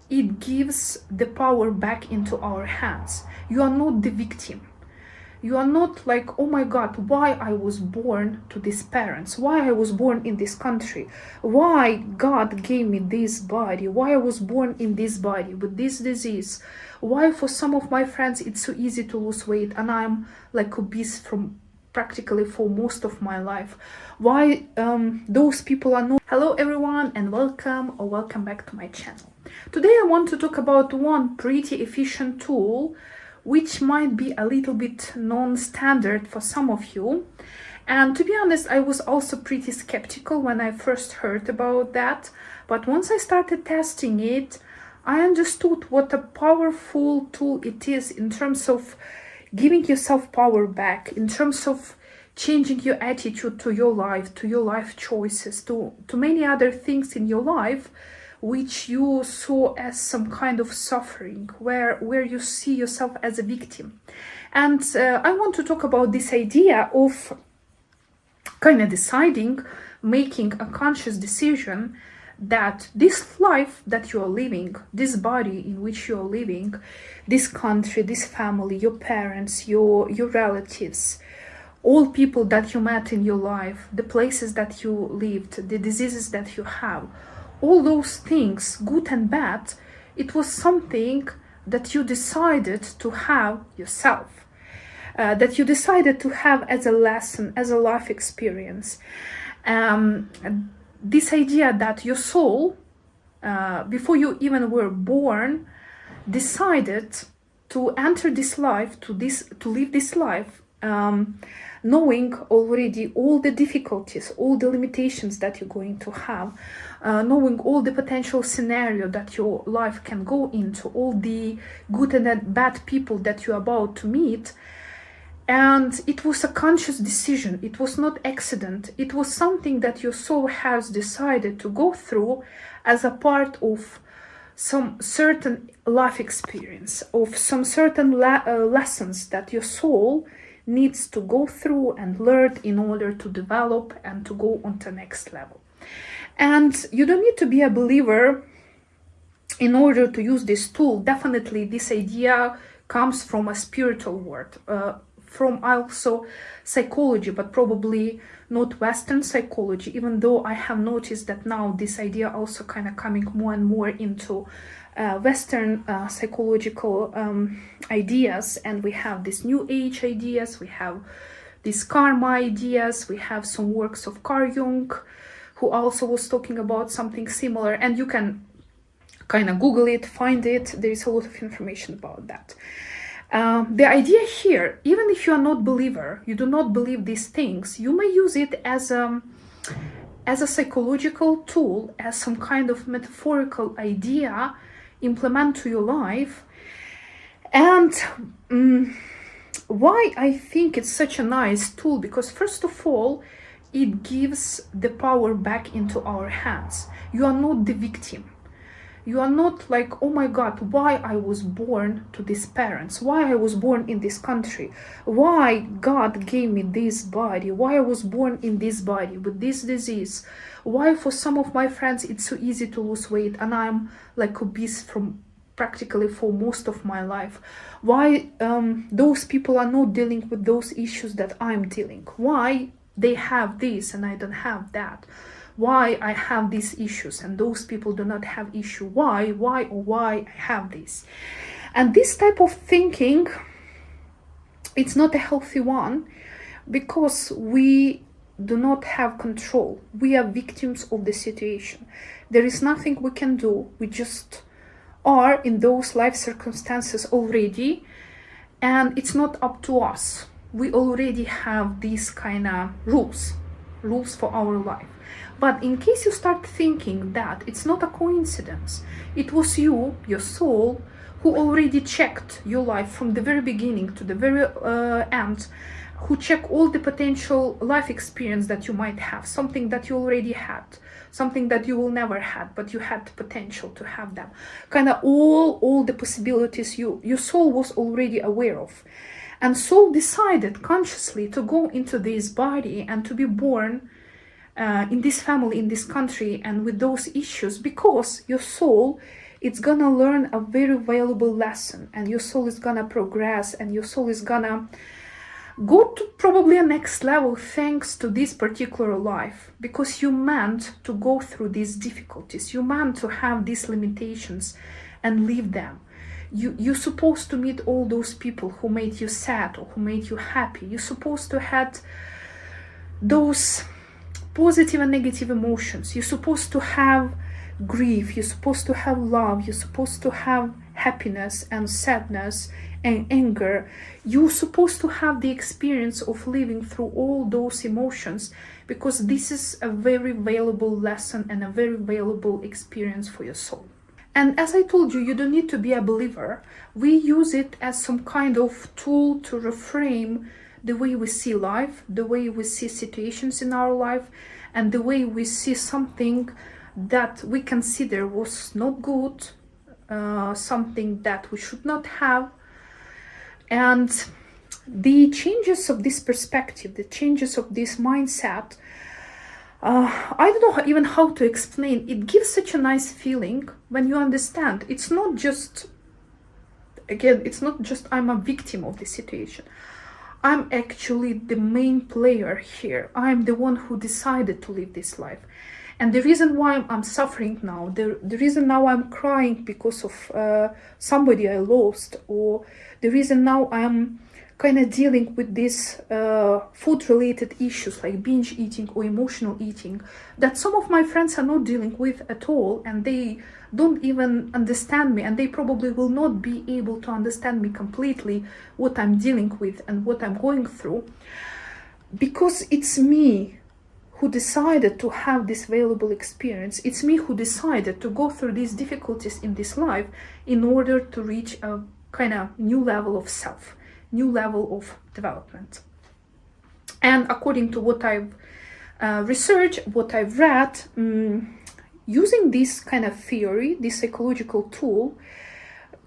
it gives the power back into our hands. You are not the victim. You are not like, oh my God, why I was born to these parents, why I was born in this country, why God gave me this body, why I was born in this body with this disease, why for some of my friends it's so easy to lose weight and I'm like obese from practically for most of my life, why those people are not. Hello everyone and welcome back to my channel. Today I want to talk about one pretty efficient tool which might be a little bit non-standard for some of you. And to be honest, I was also pretty skeptical when I first heard about that. But once I started testing it, I understood what a powerful tool it is in terms of giving yourself power back, in terms of changing your attitude to your life choices, to many other things in your life which you saw as some kind of suffering, where you see yourself as a victim. And I want to talk about this idea of kind of deciding, making a conscious decision that this life that you are living, this body in which you are living, this country, this family, your parents, your relatives, all people that you met in your life, the places that you lived, the diseases that you have, all those things, good and bad, it was something that you decided to have yourself, that you decided to have as a lesson, as a life experience. This idea that your soul, before you even were born, decided to enter this life, to live this life, knowing already all the difficulties, all the limitations that you're going to have, knowing all the potential scenario that your life can go into, all the good and bad people that you're about to meet. And it was a conscious decision. It was not accident. It was something that your soul has decided to go through as a part of some certain life experience, of some certain lessons that your soul needs to go through and learn in order to develop and to go on to the next level. And you don't need to be a believer in order to use this tool. Definitely this idea comes from a spiritual world, from also psychology, but probably not Western psychology, even though I have noticed that now this idea also kind of coming more and more into Western psychological ideas, and we have these new age ideas, we have these karma ideas, we have some works of Carl Jung, who also was talking about something similar, and you can kind of Google it, find it, there is a lot of information about that. The idea here, even if you are not believer, you do not believe these things, you may use it as a psychological tool, as some kind of metaphorical idea, implement to your life. And why I think it's such a nice tool, because first of all, it gives the power back into our hands. You are not the victim. You are not like, oh my God, why I was born to these parents, why I was born in this country, why God gave me this body, why I was born in this body with this disease, why for some of my friends it's so easy to lose weight and I'm like obese from practically for most of my life, why those people are not dealing with those issues that I'm dealing, why they have this and I don't have that, why I have these issues and those people do not have issue, why I have this. And this type of thinking, it's not a healthy one, because we do not have control. We are victims of the situation. There is nothing we can do. We just are in those life circumstances already, and it's not up to us. We already have these kind of rules for our life. But in case you start thinking that it's not a coincidence, it was you, your soul, who already checked your life from the very beginning to the very end, who check all the potential life experience that you might have, something that you already had, something that you will never had, but you had the potential to have them. Kind of all the possibilities your soul was already aware of. And soul decided consciously to go into this body and to be born in this family, in this country, and with those issues, because your soul it's gonna learn a very valuable lesson, and your soul is gonna progress, and your soul is gonna go to probably a next level thanks to this particular life, because you meant to go through these difficulties, you meant to have these limitations and leave them. You're supposed to meet all those people who made you sad or who made you happy. You're supposed to have those positive and negative emotions. You're supposed to have grief, you're supposed to have love, you're supposed to have happiness and sadness and anger. You're supposed to have the experience of living through all those emotions, because this is a very valuable lesson and a very valuable experience for your soul. And as I told you, you don't need to be a believer. We use it as some kind of tool to reframe the way we see life, the way we see situations in our life, and the way we see something that we consider was not good, something that we should not have. And the changes of this perspective, the changes of this mindset, I don't know even how to explain. It gives such a nice feeling when you understand. It's not just, again, it's not just I'm a victim of the situation. I'm actually the main player here. I'm the one who decided to live this life. And the reason why I'm suffering now, the reason now I'm crying because of somebody I lost, or the reason now I'm kind of dealing with these food-related issues like binge eating or emotional eating that some of my friends are not dealing with at all, and they don't even understand me, and they probably will not be able to understand me completely, what I'm dealing with and what I'm going through, because it's me who decided to have this valuable experience. It's me who decided to go through these difficulties in this life in order to reach a kind of new level of self, new level of development. And according to what I've researched, what I've read, using this kind of theory, this psychological tool,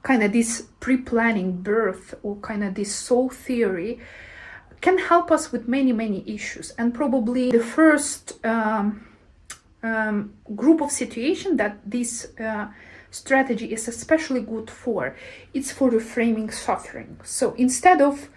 kind of this pre-planning birth, or kind of this soul theory, can help us with many issues. And probably the first group of situation that this strategy is especially good for, it's for reframing suffering. So instead of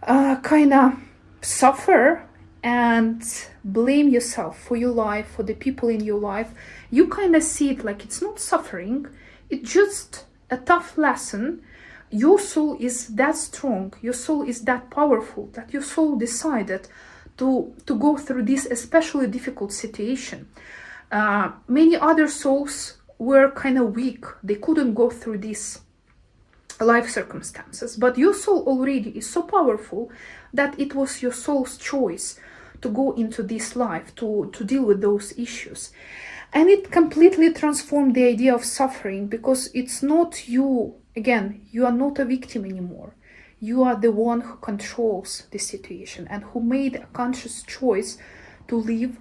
kind of suffer and blame yourself for your life, for the people in your life, you kind of see it like it's not suffering, it's just a tough lesson. Your soul is that strong, your soul is that powerful, that your soul decided to go through this especially difficult situation. Many other souls were kind of weak, they couldn't go through these life circumstances, but your soul already is so powerful that it was your soul's choice to go into this life, to deal with those issues. And it completely transformed the idea of suffering, because it's not you. Again, you are not a victim anymore. You are the one who controls the situation and who made a conscious choice to live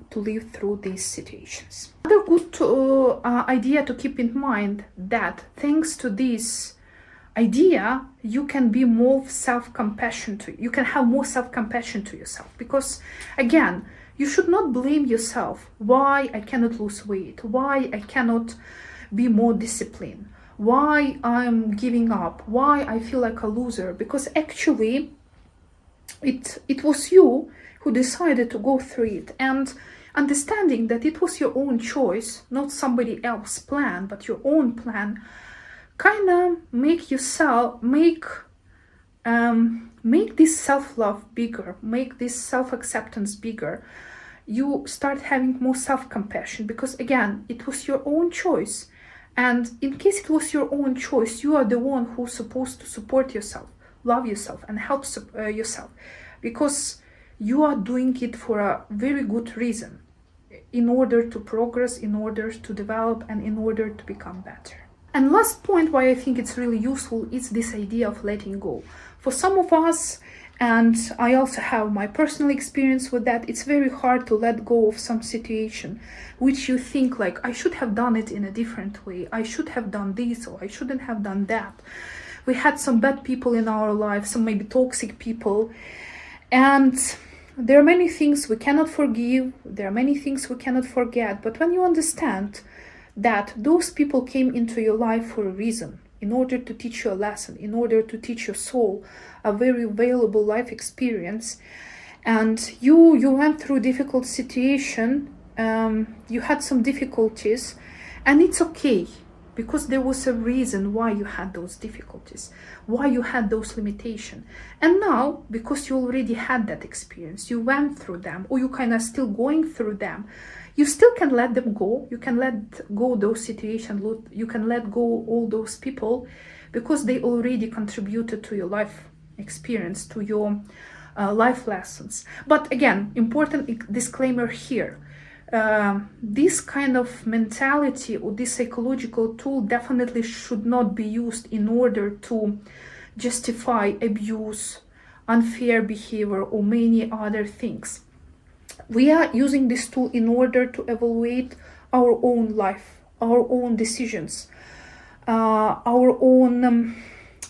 through these situations. Another good idea to keep in mind, that thanks to this idea, you can be more self-compassion you can have more self-compassion to yourself, because again, you should not blame yourself. Why I cannot lose weight? Why I cannot be more disciplined? Why I'm giving up? Why I feel like a loser? Because actually it was you who decided to go through it, and understanding that it was your own choice, not somebody else's plan, but your own plan, kind of make yourself make this self-love bigger, make this self-acceptance bigger. You start having more self-compassion, because again, it was your own choice. And in case it was your own choice, you are the one who's supposed to support yourself, love yourself, and help yourself, because you are doing it for a very good reason, in order to progress, in order to develop, and in order to become better. And last point why I think it's really useful is this idea of letting go. For some of us, and I also have my personal experience with that, it's very hard to let go of some situation which you think like, I should have done it in a different way, I should have done this, or I shouldn't have done that. We had some bad people in our lives, some maybe toxic people, and there are many things we cannot forgive, there are many things we cannot forget. But when you understand that those people came into your life for a reason, in order to teach you a lesson, in order to teach your soul a very valuable life experience. And you went through difficult situation, you had some difficulties, and it's okay, because there was a reason why you had those difficulties, why you had those limitations. And now, because you already had that experience, you went through them, or you kind of still going through them, you still can let them go. You can let go those situations, you can let go all those people, because they already contributed to your life experience, to your life lessons. But again, important disclaimer here. This kind of mentality or this psychological tool definitely should not be used in order to justify abuse, unfair behavior, or many other things. We are using this tool in order to evaluate our own life, our own decisions, our own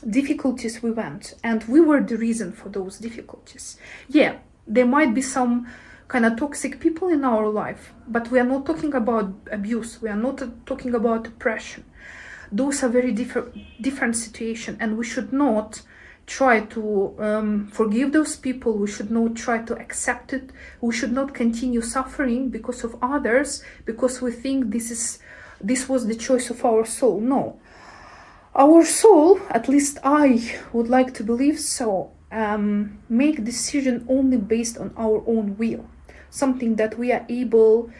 difficulties we went, and we were the reason for those difficulties. Yeah, there might be some kind of toxic people in our life, but we are not talking about abuse, we are not talking about oppression. Those are very different situations, and we should not try to forgive those people. We should not try to accept it. We should not continue suffering because of others, because we think this was the choice of our soul. No, our soul, at least I would like to believe so, make decision only based on our own will, something that we are able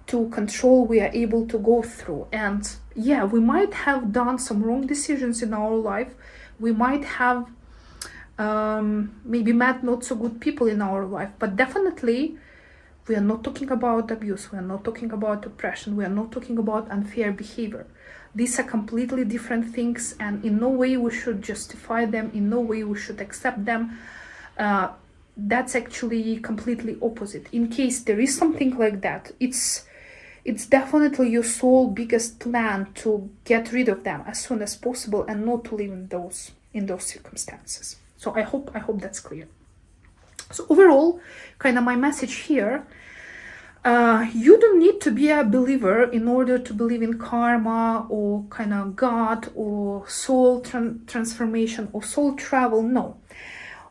to control, we are able to go through. And yeah, we might have done some wrong decisions in our life, we might have maybe met not so good people in our life, but definitely we are not talking about abuse, we are not talking about oppression, we are not talking about unfair behavior. These are completely different things, and in no way we should justify them, in no way we should accept them. That's actually completely opposite. In case there is something like that, it's definitely your soul's biggest plan to get rid of them as soon as possible and not to live in those circumstances. So I hope that's clear. So overall, kind of my message here, you don't need to be a believer in order to believe in karma or kind of God or soul transformation or soul travel. No.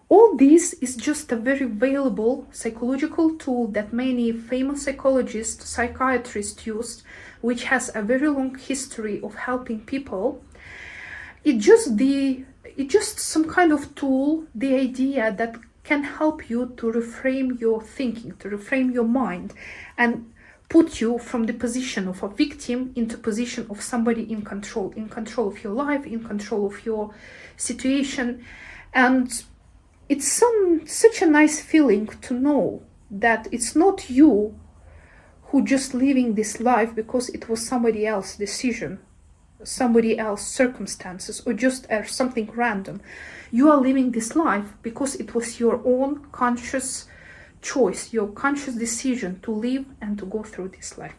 All this is just a very valuable psychological tool that many famous psychologists, psychiatrists used, which has a very long history of helping people. It's just some kind of tool, the idea that can help you to reframe your thinking, to reframe your mind, and put you from the position of a victim into position of somebody in control of your life, in control of your situation. And it's such a nice feeling to know that it's not you who just living this life because it was somebody else's decision, somebody else's circumstances, or just something random. You are living this life because it was your own conscious choice, your conscious decision to live and to go through this life.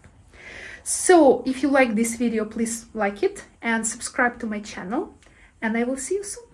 So if you like this video, please like it and subscribe to my channel, and I will see you soon.